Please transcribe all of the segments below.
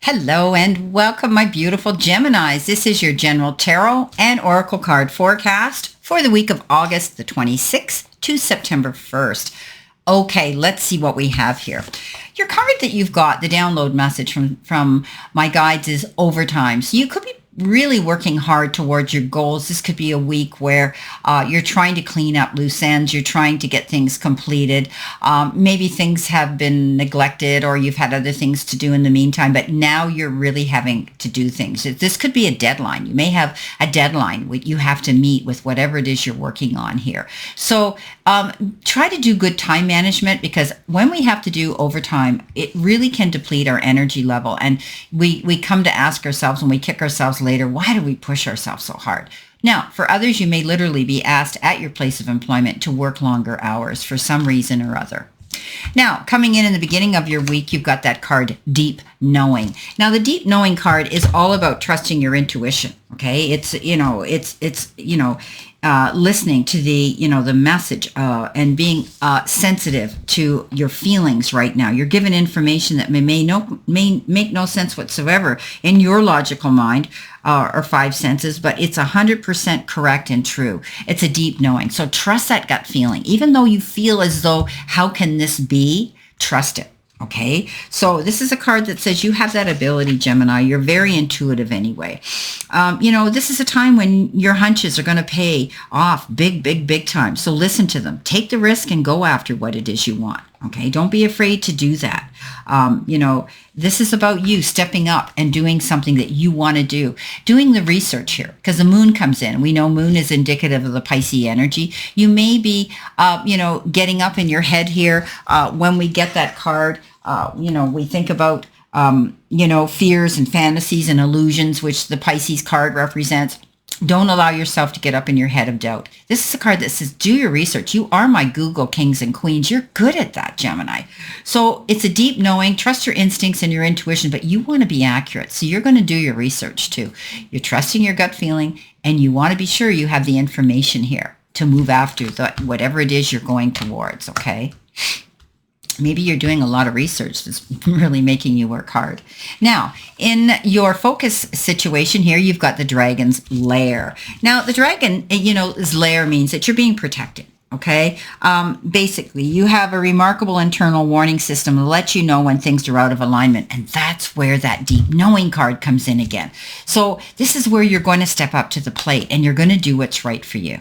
Hello and welcome, my beautiful Geminis. This is your general tarot and oracle card forecast for the week of August the 26th to September 1st. Okay, let's see what we have here. Your card that you've got, the download message from my guides, is overtime. So you could be really working hard towards your goals. This could be a week where you're trying to clean up loose ends. You're trying to get things completed. Maybe things have been neglected or you've had other things to do in the meantime, but now you're really having to do things. This could be a deadline. You may have a deadline you have to meet with whatever it is you're working on here. So try to do good time management, because when we have to do overtime, it really can deplete our energy level. And we come to ask ourselves when we kick ourselves later, why do we push ourselves so hard? Now, for others, you may literally be asked at your place of employment to work longer hours for some reason or other. Now, coming in the beginning of your week, you've got that card, Deep Knowing. Now, the Deep Knowing card is all about trusting your intuition. Okay, it's listening to the message and being sensitive to your feelings right now. You're given information that may make no sense whatsoever in your logical mind or five senses, but it's 100% correct and true. It's a deep knowing. So trust that gut feeling. Even though you feel as though, how can this be? Trust it. Okay, so this is a card that says you have that ability, Gemini. You're very intuitive anyway. This is a time when your hunches are going to pay off big time. So listen to them. Take the risk and go after what it is you want. Okay, don't be afraid to do that. This is about you stepping up and doing something that you want to do. Doing the research here, because the moon comes in. We know moon is indicative of the Pisces energy. You may be, getting up in your head here when we get that card. We think about, fears and fantasies and illusions, which the Pisces card represents. Don't allow yourself to get up in your head of doubt. This is a card that says, do your research. You are my Google kings and queens. You're good at that, Gemini. So it's a deep knowing. Trust your instincts and your intuition, but you want to be accurate. So you're going to do your research too. You're trusting your gut feeling, and you want to be sure you have the information here to move after whatever it is you're going towards, okay? Maybe you're doing a lot of research that's really making you work hard. Now, in your focus situation here, you've got the dragon's lair. Now, the dragon, his lair means that you're being protected. Okay. Basically, you have a remarkable internal warning system to let you know when things are out of alignment. And that's where that deep knowing card comes in again. So this is where you're going to step up to the plate and you're going to do what's right for you.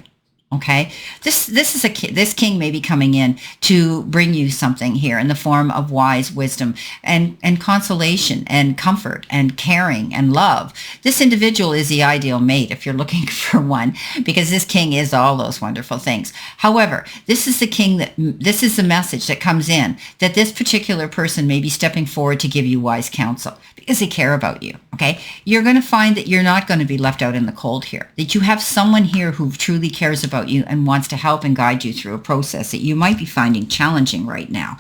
Okay, this king may be coming in to bring you something here in the form of wise wisdom and consolation and comfort and caring and love. This individual is the ideal mate if you're looking for one, because this king is all those wonderful things. However, this is the message that comes in, that this particular person may be stepping forward to give you wise counsel because they care about you. Okay, you're going to find that you're not going to be left out in the cold here, that you have someone here who truly cares about you and wants to help and guide you through a process that you might be finding challenging right now.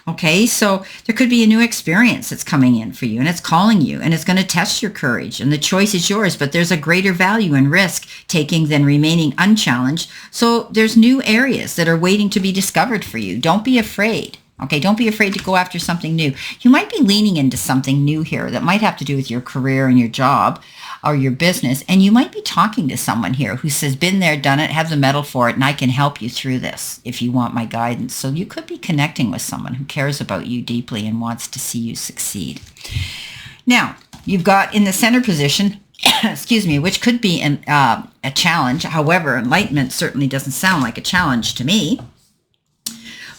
Okay, so there could be a new experience that's coming in for you, and it's calling you, and it's going to test your courage, and the choice is yours, but there's a greater value in risk taking than remaining unchallenged. So there's new areas that are waiting to be discovered for you. Don't be afraid. Okay, don't be afraid to go after something new. You might be leaning into something new here that might have to do with your career and your job or your business. And you might be talking to someone here who says, been there, done it, have the mettle for it, and I can help you through this if you want my guidance. So you could be connecting with someone who cares about you deeply and wants to see you succeed. Now, you've got in the center position, which could be a challenge. However, enlightenment certainly doesn't sound like a challenge to me.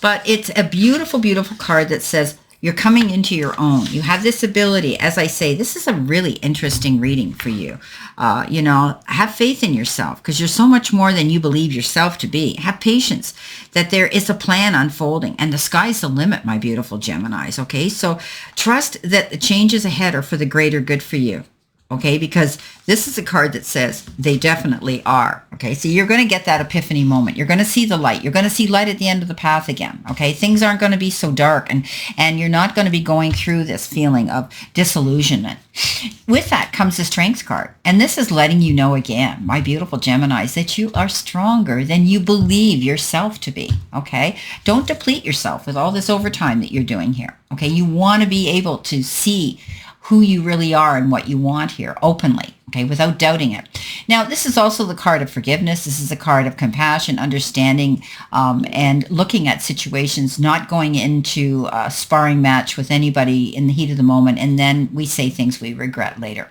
But it's a beautiful, beautiful card that says you're coming into your own. You have this ability. As I say, this is a really interesting reading for you. Have faith in yourself, because you're so much more than you believe yourself to be. Have patience that there is a plan unfolding, and the sky's the limit, my beautiful Geminis. Okay, so trust that the changes ahead are for the greater good for you. Okay, because this is a card that says they definitely are. Okay, so you're going to get that epiphany moment. You're going to see the light. You're going to see light at the end of the path again. Okay, things aren't going to be so dark, and you're not going to be going through this feeling of disillusionment. With that comes the strength card, and this is letting you know again, my beautiful Geminis, that you are stronger than you believe yourself to be. Okay, don't deplete yourself with all this overtime that you're doing here. Okay, you want to be able to see who you really are and what you want here openly, okay, without doubting it. Now, this is also the card of forgiveness. This is a card of compassion, understanding, and looking at situations, not going into a sparring match with anybody in the heat of the moment, and then we say things we regret later.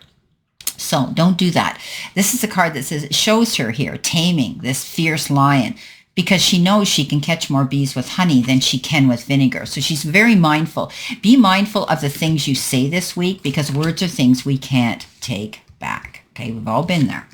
So don't do that. This is a card that says, it shows her here taming this fierce lion, because she knows she can catch more bees with honey than she can with vinegar. So she's very mindful. Be mindful of the things you say this week, because words are things we can't take back. Okay, we've all been there.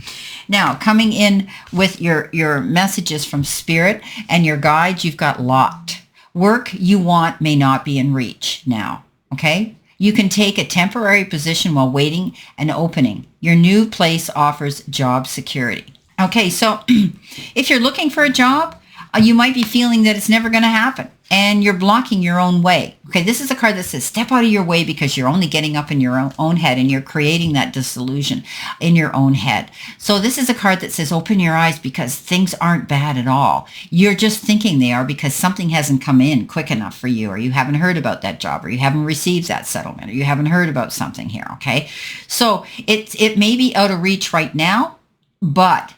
Now, coming in with your messages from Spirit and your guides, you've got locked. Work you want may not be in reach now, okay? You can take a temporary position while waiting an opening. Your new place offers job security. Okay, so if you're looking for a job, you might be feeling that it's never going to happen and you're blocking your own way. Okay, this is a card that says step out of your way, because you're only getting up in your own head and you're creating that disillusion in your own head. So this is a card that says open your eyes, because things aren't bad at all. You're just thinking they are because something hasn't come in quick enough for you, or you haven't heard about that job, or you haven't received that settlement, or you haven't heard about something here, okay? So it may be out of reach right now, but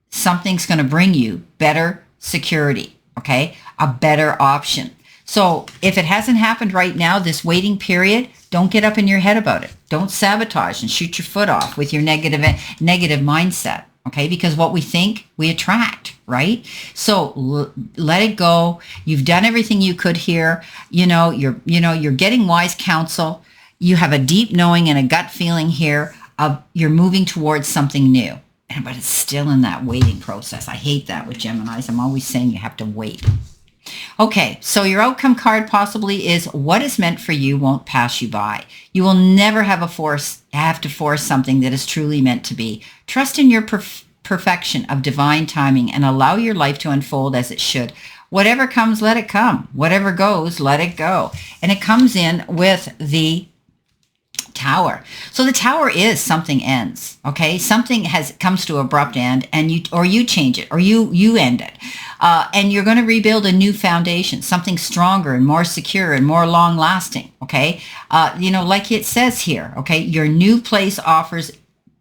something's going to bring you better security, okay? A better option. So if it hasn't happened right now, this waiting period, don't get up in your head about it. Don't sabotage and shoot your foot off with your negative mindset, okay? Because what we think, we attract, right? So let it go. You've done everything you could here. You're getting wise counsel. You have a deep knowing and a gut feeling here of you're moving towards something new. But it's still in that waiting process. I hate that with Geminis. I'm always saying you have to wait. Okay, so your outcome card possibly is what is meant for you won't pass you by. You will never have to force something that is truly meant to be. Trust in your perfection of divine timing and allow your life to unfold as it should. Whatever comes, let it come. Whatever goes, let it go. And it comes in with the Tower. So the Tower is something ends, okay? Something comes to abrupt end, and you change it, or you end it, and you're going to rebuild a new foundation, something stronger and more secure and more long lasting, okay? Like it says here, okay? Your new place offers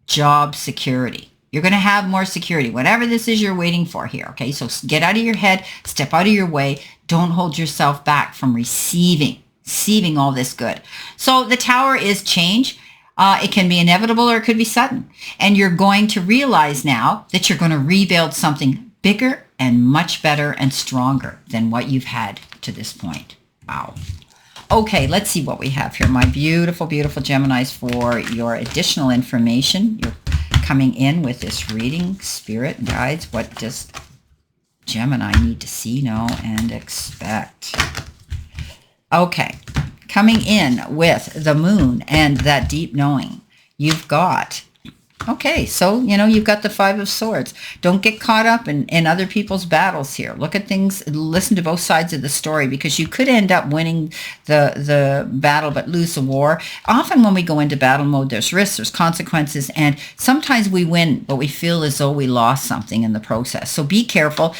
job security. You're going to have more security, whatever this is you're waiting for here, okay? So get out of your head, step out of your way. Don't hold yourself back from receiving all this good. So the Tower is change. It can be inevitable or it could be sudden. And you're going to realize now that you're going to rebuild something bigger and much better and stronger than what you've had to this point. Wow. Okay, let's see what we have here. My beautiful, beautiful Geminis, for your additional information. You're coming in with this reading, Spirit guides. What does Gemini need to see, know, and expect? Okay, coming in with the Moon and that deep knowing, you've got, okay, so, you've got the Five of Swords. Don't get caught up in other people's battles here. Look at things, listen to both sides of the story, because you could end up winning the battle but lose the war. Often when we go into battle mode, there's risks, there's consequences, and sometimes we win, but we feel as though we lost something in the process. So be careful.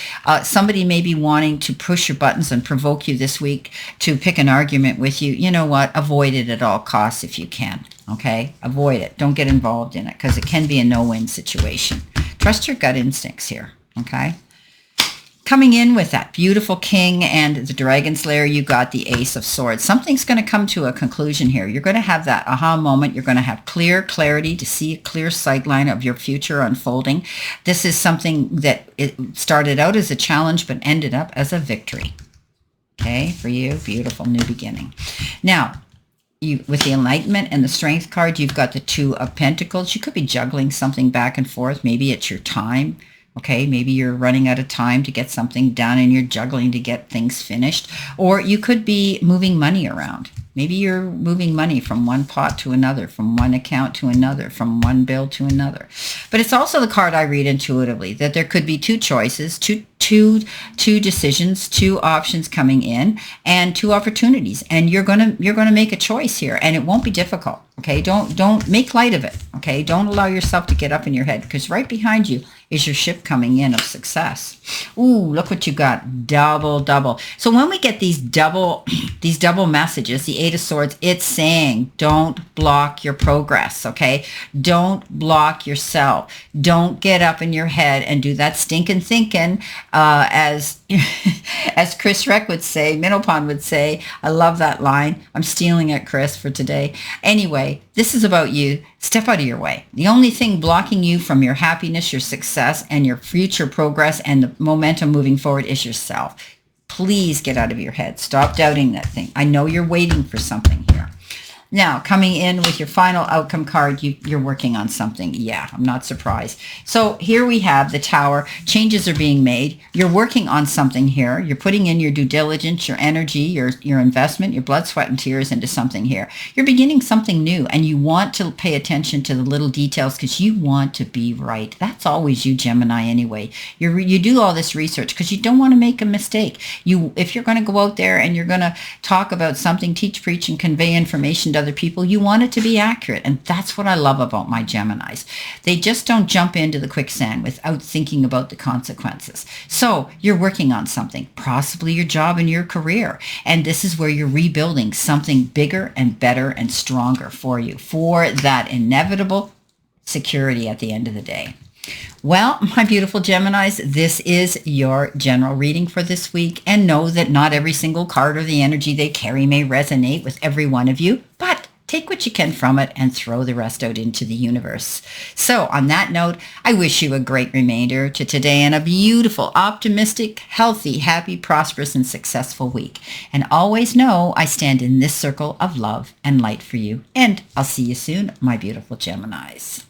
Somebody may be wanting to push your buttons and provoke you this week to pick an argument with you. You know what? Avoid it at all costs if you can. Okay, avoid it. Don't get involved in it, because it can be a no-win situation. Trust your gut instincts here. Okay. Coming in with that beautiful King and the Dragon Slayer, you got the Ace of Swords. Something's going to come to a conclusion here. You're going to have that aha moment. You're going to have clarity to see a clear sightline of your future unfolding. This is something that it started out as a challenge but ended up as a victory. Okay, for you, beautiful new beginning. Now, with the Enlightenment and the Strength card, you've got the Two of Pentacles. You could be juggling something back and forth. Maybe it's your time. Okay, maybe you're running out of time to get something done and you're juggling to get things finished. Or you could be moving money around. Maybe you're moving money from one pot to another, from one account to another, from one bill to another. But it's also the card I read intuitively, that there could be two choices, two decisions, two options coming in, and two opportunities. And you're gonna make a choice here, and it won't be difficult. Okay, don't make light of it. Okay, don't allow yourself to get up in your head, because right behind you is your ship coming in of success. Ooh, look what you got. Double, double. So when we get these double messages, the Eight of Swords, it's saying don't block your progress, okay? Don't block yourself. Don't get up in your head and do that stinking thinking, as Chris Reck would say, Minnopon would say. I love that line. I'm stealing it, Chris, for today. Anyway, this is about you. Step out of your way. The only thing blocking you from your happiness, your success, and your future progress and the momentum moving forward is yourself. Please get out of your head. Stop doubting that thing. I know you're waiting for something here. Now, coming in with your final outcome card, you're working on something. Yeah, I'm not surprised. So here we have the Tower. Changes are being made. You're working on something here. You're putting in your due diligence, your energy, your investment, your blood, sweat, and tears into something here. You're beginning something new, and you want to pay attention to the little details because you want to be right. That's always you, Gemini, anyway. You do all this research because you don't want to make a mistake. If you're going to go out there and you're going to talk about something, teach, preach, and convey information to other people, you want it to be accurate. And that's what I love about my Geminis. They just don't jump into the quicksand without thinking about the consequences. So you're working on something, possibly your job and your career. And this is where you're rebuilding something bigger and better and stronger for you, for that inevitable security at the end of the day. Well, my beautiful Geminis, this is your general reading for this week. And know that not every single card or the energy they carry may resonate with every one of you, but take what you can from it and throw the rest out into the universe. So on that note, I wish you a great remainder to today and a beautiful, optimistic, healthy, happy, prosperous, and successful week. And always know I stand in this circle of love and light for you. And I'll see you soon, my beautiful Geminis.